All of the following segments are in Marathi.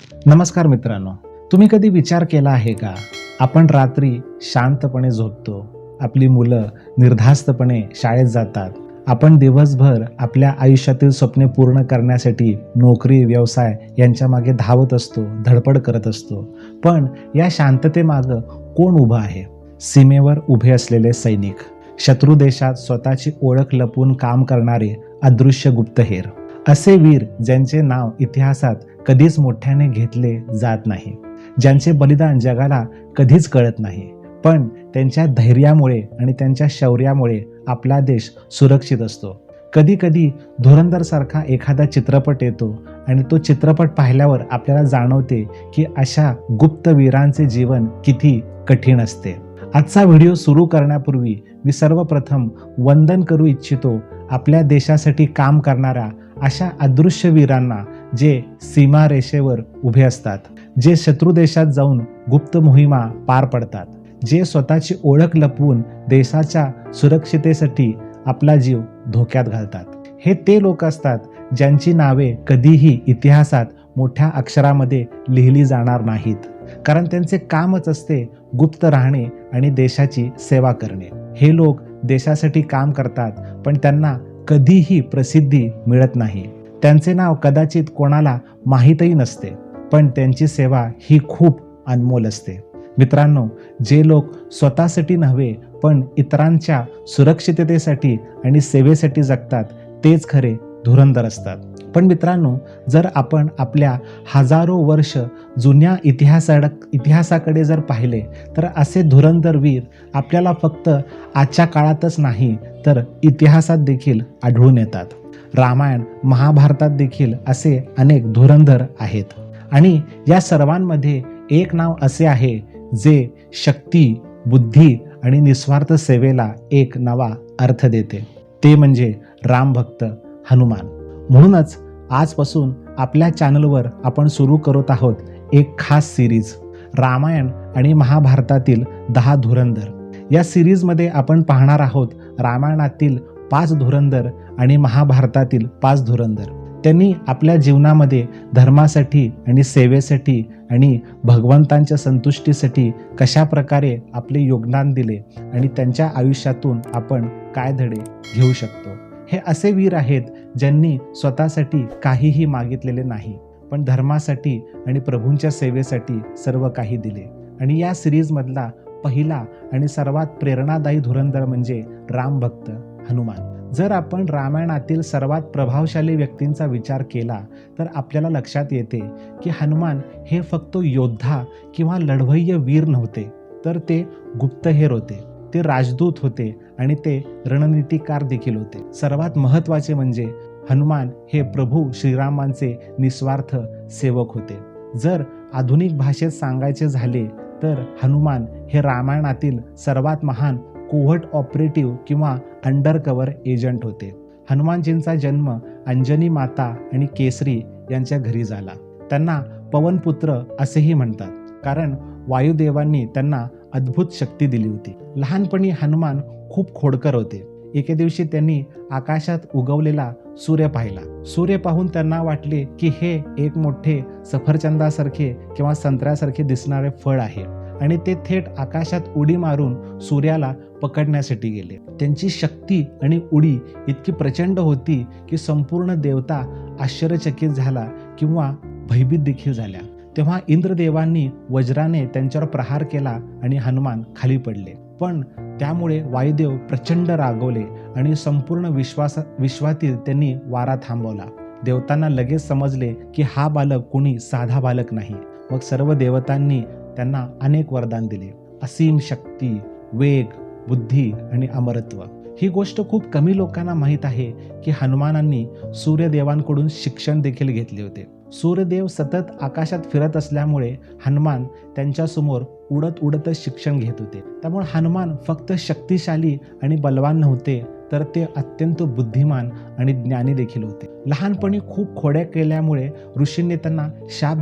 नमस्कार मित्रांनो, तुम्ही कधी विचार केला आहे का? आपण रात्री शांतपणे झोपतो, आपली मुलं निर्धास्तपणे शाळेत जातात, आपण दिवसभर आपल्या आयुष्यातील स्वप्ने पूर्ण करण्यासाठी नोकरी, व्यवसाय यांच्या मागे धावत असतो, धडपड करत असतो. पण या शांततेमागं कोण उभं आहे? सीमेवर उभे असलेले सैनिक, शत्रू देशात स्वतःची ओळख लपवून काम करणारे अदृश्य गुप्तहेर, असे वीर ज्यांचे नाव इतिहासात कधीच मोठ्याने घेतले जात नाही, ज्यांचे बलिदान जगाला कधीच कळत नाही, पण त्यांच्या धैर्यामुळे आणि त्यांच्या शौर्यामुळे आपला देश सुरक्षित असतो. कधी कधी धुरंधर सारखा एखादा चित्रपट येतो आणि तो चित्रपट पाहिल्यावर आपल्याला जाणवते की अशा गुप्त वीरांचे जीवन किती कठीण असते. आजचा व्हिडिओ सुरू करण्यापूर्वी मी सर्वप्रथम वंदन करू इच्छितो आपल्या देशासाठी काम करणाऱ्या अशा अदृश्य वीरांना, जे सीमारेषेवर उभे असतात, जे शत्रू देशात जाऊन गुप्त मोहिमा पार पडतात, जे स्वतःची ओळख लपवून देशाच्या सुरक्षितेसाठी आपला जीव धोक्यात घालतात. हे ते लोक असतात ज्यांची नावे कधीही इतिहासात मोठ्या अक्षरामध्ये लिहिली जाणार नाहीत, कारण त्यांचे कामच असते गुप्त राहणे आणि देशाची सेवा करणे. हे लोक देशासाठी काम करतात, पण त्यांना कधीही प्रसिद्धी मिळत नाही. त्यांचे नाव कदाचित कोणाला माहीतही नसते, पण त्यांची सेवा ही खूप अनमोल असते. मित्रांनो, जे लोक स्वतःसाठी नव्हे पण इतरांच्या सुरक्षिततेसाठी आणि सेवेसाठी जगतात, तेच खरे धुरंधर असतात. पण मित्रांनो, जर आपण आपल्या हजारो वर्ष जुन्या इतिहासाकडे जर पाहिले, तर असे धुरंधर वीर आपल्याला फक्त आजच्या काळातच नाही तर इतिहासात देखील आढळून येतात. रामायण, महाभारतात देखील असे अनेक धुरंधर आहेत. आणि या सर्वांमध्ये एक नाव असे आहे जे शक्ती, बुद्धी आणि निस्वार्थ सेवेला एक नवा अर्थ देते. ते म्हणजे रामभक्त हनुमान. म्हणूनच आजपासून आपल्या चॅनलवर आपण सुरू करत आहोत एक खास सिरीज, रामायण आणि महाभारतातील 10 धुरंधर. या सिरीजमध्ये आपण पाहणार आहोत रामायणातील 5 धुरंधर आणि महाभारतातील 5 धुरंधर. त्यांनी आपल्या जीवनामध्ये धर्मासाठी आणि सेवेसाठी आणि भगवंतांच्या संतुष्टीसाठी कशा प्रकारे आपले योगदान दिले आणि त्यांच्या आयुष्यातून आपण काय धडे घेऊ शकतो. हे असे वीर आहेत ज्यांनी स्वतःसाठी काहीही मागितलेले नाही, पण धर्मासाठी आणि प्रभूंच्या सेवेसाठी सर्व काही दिले. आणि या सिरीजमधला पहिला आणि सर्वात प्रेरणादायी धुरंधर म्हणजे रामभक्त हनुमान. जर आपण रामायणातील सर्वात प्रभावशाली व्यक्तींचा विचार केला तर आपल्याला लक्षात येते की हनुमान हे फक्त योद्धा किंवा लढवय्य वीर नव्हते, तर ते गुप्तहेर होते, ते राजदूत होते आणि ते रणनीतिकार देखील होते. सर्वात महत्त्वाचे म्हणजे हनुमान हे प्रभू श्रीरामांचे निस्वार्थ सेवक होते. जर आधुनिक भाषेत सांगायचे झाले तर हनुमान हे रामायणातील सर्वात महान कोव्हर्ट ऑपरेटिव्ह किंवा अंडरकव्हर एजंट होते. हनुमानजींचा जन्म अंजनी माता आणि केसरी यांच्या घरी झाला. त्यांना पवनपुत्र असेही म्हणतात, कारण वायुदेवांनी त्यांना अद्भुत शक्ती दिली होती. लहानपणी हनुमान खूप खोडकर होते. एके दिवशी त्यांनी आकाशात उगवलेला सूर्य पाहिला. सूर्य पाहून त्यांना वाटले की हे एक मोठे सफरचंदासारखे किंवा संत्र्यासारखे दिसणारे फळ आहे आणि ते थेट आकाशात उडी मारून सूर्याला पकडण्यासाठी गेले. त्यांची शक्ती आणि उडी इतकी प्रचंड होती की संपूर्ण देवता आश्चर्यचकित झाला किंवा भयभीत देखील झाल्या. तेव्हा इंद्रदेवांनी वज्राने त्यांच्यावर प्रहार केला आणि हनुमान खाली पडले. पण त्यामुळे वायुदेव प्रचंड रागवले आणि संपूर्ण विश्वातील त्यांनी वारा थांबवला. देवतांना लगेच समजले की हा बालक कोणी साधा बालक नाही. मग सर्व देवतांनी त्यांना अनेक वरदान दिले, असीम शक्ती, वेग, बुद्धी आणि अमरत्व. ही गोष्ट खूप कमी लोकांना माहीत आहे की हनुमानांनी सूर्यदेवांकडून शिक्षण देखील घेतले होते. सूर्यदेव सतत आकाशात फिरत असल्यामुळे हनुमान त्यांच्यासमोर उडत उडतच शिक्षण घेत होते. त्यामुळे हनुमान फक्त शक्तिशाली आणि बलवान नव्हते, तर ते अत्यंत बुद्धिमान आणि ज्ञानी देखील होते. लहानपणी खूप खोड्या केल्यामुळे ऋषींनी त्यांना शाप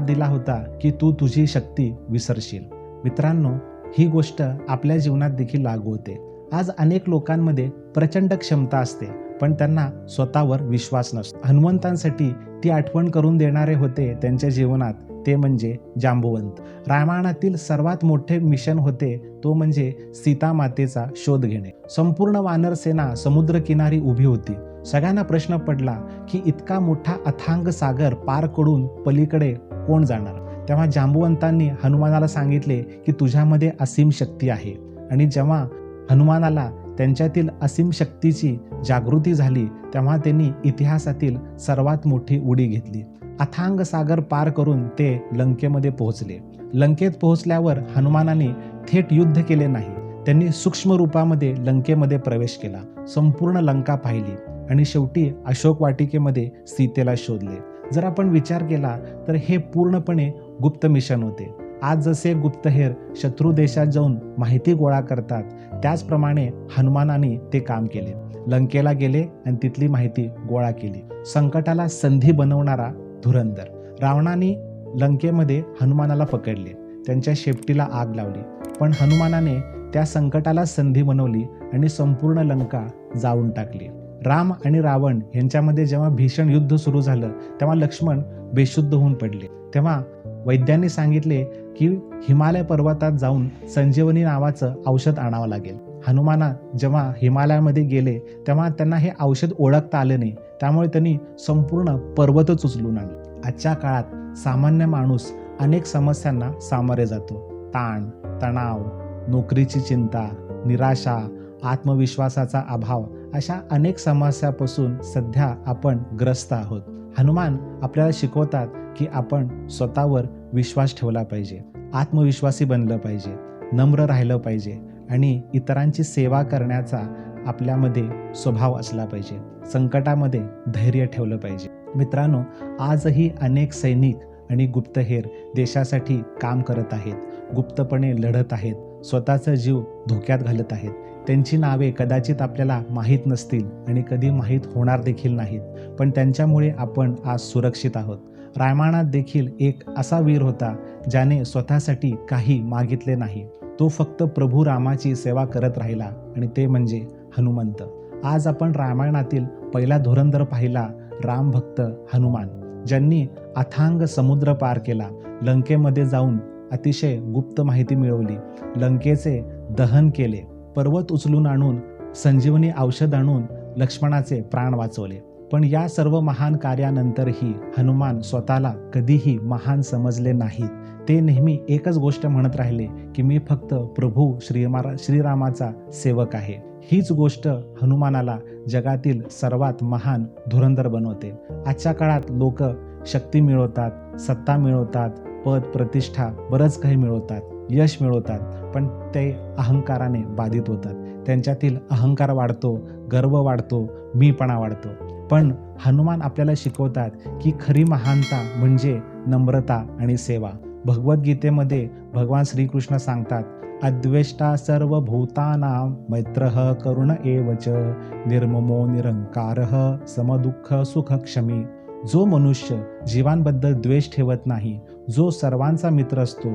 दिला होता की तू तुझी शक्ती विसरशील. मित्रांनो, ही गोष्ट आपल्या जीवनात देखील लागू होते. आज अनेक लोकांमध्ये प्रचंड क्षमता असते, पण त्यांना स्वतःवर विश्वास नसतो. हनुमंतांसाठी ती आठवण करून देणारे होते त्यांच्या जीवनात ते म्हणजे जांबुवंत. रामायणातील सर्वात मोठे मिशन होते तो म्हणजे सीता मातेचा शोध घेणे. संपूर्ण वानर सेना समुद्रकिनारी उभी होती. सगळ्यांना प्रश्न पडला की इतका मोठा अथांग सागर पार करून पलीकडे कोण जाणार. तेव्हा जांबुवंतांनी हनुमानाला सांगितले की तुझ्यामध्ये असीम शक्ती आहे. आणि जेव्हा हनुमानाला त्यांच्यातील असीम शक्तीची जागृती झाली तेव्हा त्यांनी इतिहासातील सर्वात मोठी उडी घेतली. अथांग सागर पार करून ते लंकेमध्ये पोहोचले. लंकेत पोहोचल्यावर हनुमानाने थेट युद्ध केले नाही. त्यांनी सूक्ष्म रूपामध्ये लंकेमध्ये प्रवेश केला, संपूर्ण लंका पाहिली आणि शेवटी अशोक वाटिकेमध्ये सीतेला शोधले. जर आपण विचार केला तर हे पूर्णपणे गुप्त मिशन होते. आज जसे गुप्तहेर शत्रू देशात जाऊन माहिती गोळा करतात त्याचप्रमाणे हनुमानाने ते काम केले. लंकेला गेले आणि तिथली माहिती गोळा केली. संकटाला संधी बनवणारा धुरंधर. रावणाने लंकेमध्ये हनुमानाला पकडले, त्यांच्या शेपटीला आग लावली, पण हनुमानाने त्या संकटाला संधी बनवली आणि संपूर्ण लंका जाळून टाकली. राम आणि रावण यांच्यामध्ये जेव्हा भीषण युद्ध सुरू झालं तेव्हा लक्ष्मण बेशुद्ध होऊन पडले. तेव्हा वैद्यांनी सांगितले की हिमालय पर्वतात जाऊन संजीवनी नावाचं औषध आणावं लागेल. हनुमाना जेव्हा हिमालयामध्ये गेले तेव्हा त्यांना हे औषध ओळखता आले नाही, त्यामुळे त्यांनी संपूर्ण पर्वतच उचलून आणले. आजच्या काळात सामान्य माणूस अनेक समस्यांना सामोरे जातो. ताण, तणाव, नोकरीची चिंता, निराशा, आत्मविश्वासाचा अभाव अशा अनेक समस्यापासून सध्या आपण ग्रस्त आहोत. हनुमान आपल्याला शिकवतात की आपण स्वतःवर विश्वास ठेवला पाहिजे, आत्मविश्वासी बनलं पाहिजे, नम्र राहिलं पाहिजे आणि इतरांची सेवा करण्याचा आपल्यामध्ये स्वभाव असला पाहिजे. संकटामध्ये धैर्य ठेवलं पाहिजे. मित्रांनो, आजही अनेक सैनिक आणि गुप्तहेर देशासाठी काम करत आहेत, गुप्तपणे लढत आहेत, स्वतःचा जीव धोक्यात घालत आहेत. त्यांची नावे कदाचित आपल्याला माहीत नसतील आणि कधी माहीत होणार देखील नाहीत, पण त्यांच्यामुळे आपण आज सुरक्षित आहोत. रामायणात देखील एक असा वीर होता ज्याने स्वतःसाठी काही मागितले नाही. तो फक्त प्रभू रामाची सेवा करत राहिला आणि ते म्हणजे हनुमंत. आज आपण रामायणातील पहिला धुरंधर पाहिला, राम भक्त हनुमान, ज्यांनी अथांग समुद्र पार केला, लंकेमध्ये जाऊन अतिशय गुप्त माहिती मिळवली, लंकेचे दहन केले, पर्वत उचलून आणून संजीवनी औषध आणून लक्ष्मणाचे प्राण वाचवले. पण या सर्व महान कार्यानंतरही हनुमान स्वतःला कधीही महान समजले नाहीत. ते नेहमी एकच गोष्ट म्हणत राहिले की मी फक्त प्रभू श्रीरामाचा सेवक आहे. हीच गोष्ट हनुमानाला जगातील सर्वात महान धुरंधर बनवते. आजच्या काळात लोक शक्ती मिळवतात, सत्ता मिळवतात, पद प्रतिष्ठा बरंच काही मिळवतात, यश मिळवतात, पण ते अहंकाराने बाधित होतात. त्यांच्यातील अहंकार वाढतो, गर्व वाढतो, मीपणा वाढतो. पण हनुमान आपल्याला शिकवतात की खरी महानता म्हणजे नम्रता आणि सेवा. भगवद्गीतेमध्ये भगवान श्रीकृष्ण सांगतात, अद्वेष्टा सर्वभूतानां मैत्रः करुण एवच निर्ममो निरंकारः समदुःख सुखक्षमी. जो मनुष्य जीवांबद्दल द्वेष ठेवत नाही, जो सर्वांचा मित्र असतो,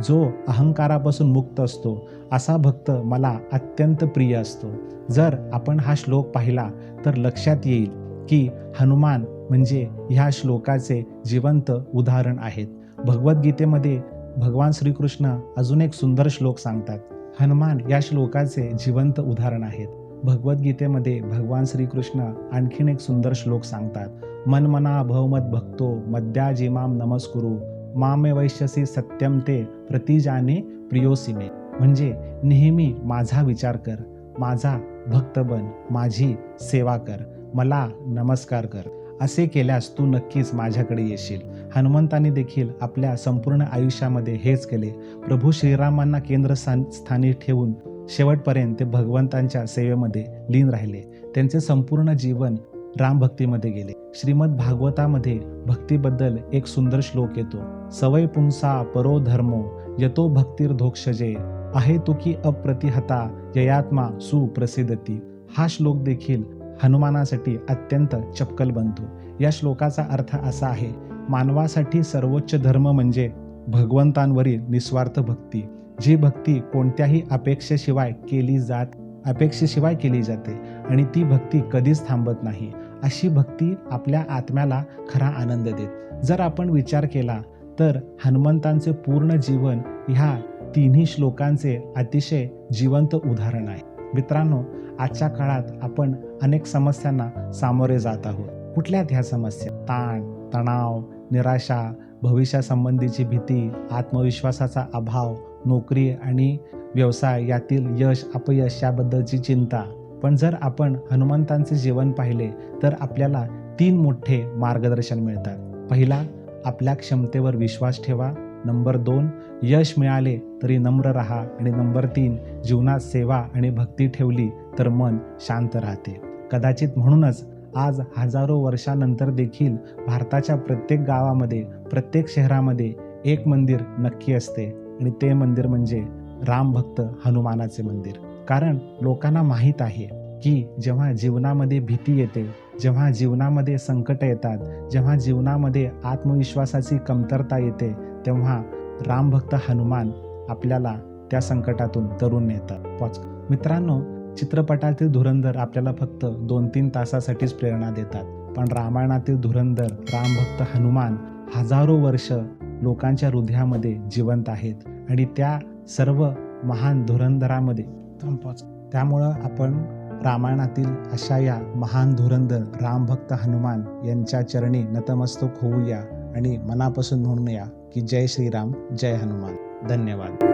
जो अहंकारापासून मुक्त असतो, असा भक्त मला अत्यंत प्रिय असतो. जर आपण हा श्लोक पाहिला तर लक्षात येईल की हनुमान म्हणजे ह्या श्लोकाचे जिवंत उदाहरण आहेत. भगवद्गीतेमध्ये भगवान श्रीकृष्ण अजून एक सुंदर श्लोक सांगतात. हनुमान या श्लोकाचे जिवंत उदाहरण आहेत. भगवद्गीतेमध्ये भगवान श्रीकृष्ण आणखीन एक सुंदर श्लोक सांगतात. मनमना भवमत भक्तो मद्याजिमाम नमस्कुरु मामे वैश्यसी सत्यम ते प्रतिजाने प्रियोसी मे. म्हणजे नेहमी माझा विचार कर, माझा भक्त बन, माझी सेवा कर, मला नमस्कार कर. असे केल्यास तू नक्कीच माझ्याकडे येशील. हनुमंतांनी देखील आपल्या संपूर्ण आयुष्यामध्ये हेच केले. प्रभू श्रीरामांना केंद्रस्थानी ठेवून शेवटपर्यंत ते भगवंतांच्या सेवेमध्ये लीन राहिले. त्यांचे संपूर्ण जीवन रामभक्तीमध्ये गेले. श्रीमद भागवतामध्ये भक्तीबद्दल एक सुंदर श्लोक येतो. सवय पुंसा परो धर्मो यतो भक्तिर्धोक्षजे आहे तुकी अप्रतिहता ययात्मा सुप्रसिद्धती. हा श्लोक देखील हनुमानासाठी अत्यंत चपकल बनतो. या श्लोकाचा अर्थ असा आहे, मानवासाठी सर्वोच्च धर्म म्हणजे भगवंतांवरील निस्वार्थ भक्ती. जी भक्ती कोणत्याही अपेक्षेशिवाय केली जात अपेक्षेशिवाय केली जाते आणि ती भक्ती कधीच थांबत नाही. अशी भक्ती आपल्या आत्म्याला खरा आनंद देते. जर आपण विचार केला तर हनुमंतांचे पूर्ण जीवन ह्या तिन्ही श्लोकांचे अतिशय जिवंत उदाहरण आहे. मित्रांनो, आजच्या काळात आपण अनेक समस्यांना सामोरे जात आहोत. कुठल्यात ह्या समस्या? ताण, तणाव, निराशा, भविष्यासंबंधीची भीती, आत्मविश्वासाचा अभाव, नोकरी आणि व्यवसाय यातील यश अपयश याबद्दलची चिंता. पण जर आपण हनुमंतांचे जीवन पाहिले तर आपल्याला 3 मोठे मार्गदर्शन मिळतात. पहिला, आपल्या क्षमतेवर विश्वास ठेवा. नंबर 2, यश मिळाले तरी नम्र राहा. आणि नंबर 3, जीवनात सेवा आणि भक्ती ठेवली तर मन शांत राहते. कदाचित म्हणूनच आज हजारो वर्षानंतर देखील भारताच्या प्रत्येक गावामध्ये, प्रत्येक शहरामध्ये एक मंदिर नक्की असते आणि ते मंदिर म्हणजे रामभक्त हनुमानाचे मंदिर. कारण लोकांना माहीत आहे की जेव्हा जीवनामध्ये भीती येते, जेव्हा जीवनामध्ये संकट येतात, जेव्हा जीवनामध्ये आत्मविश्वासाची कमतरता येते, तेव्हा रामभक्त हनुमान आपल्याला त्या संकटातून तरुण नेतात. मित्रांनो, चित्रपटातील धुरंधर आपल्याला फक्त 2-3 तासासाठीच प्रेरणा देतात, पण रामायणातील धुरंधर रामभक्त हनुमान हजारो वर्ष लोकांच्या हृदयामध्ये जिवंत आहेत आणि त्या सर्व महान धुरंधरामध्ये त्यामुळं आपण रामायणातील अशा या महान धुरंधर रामभक्त हनुमान यांच्या चरणी नतमस्तक होऊया आणि मनापासून म्हणूया की जय श्रीराम, जय हनुमान. धन्यवाद.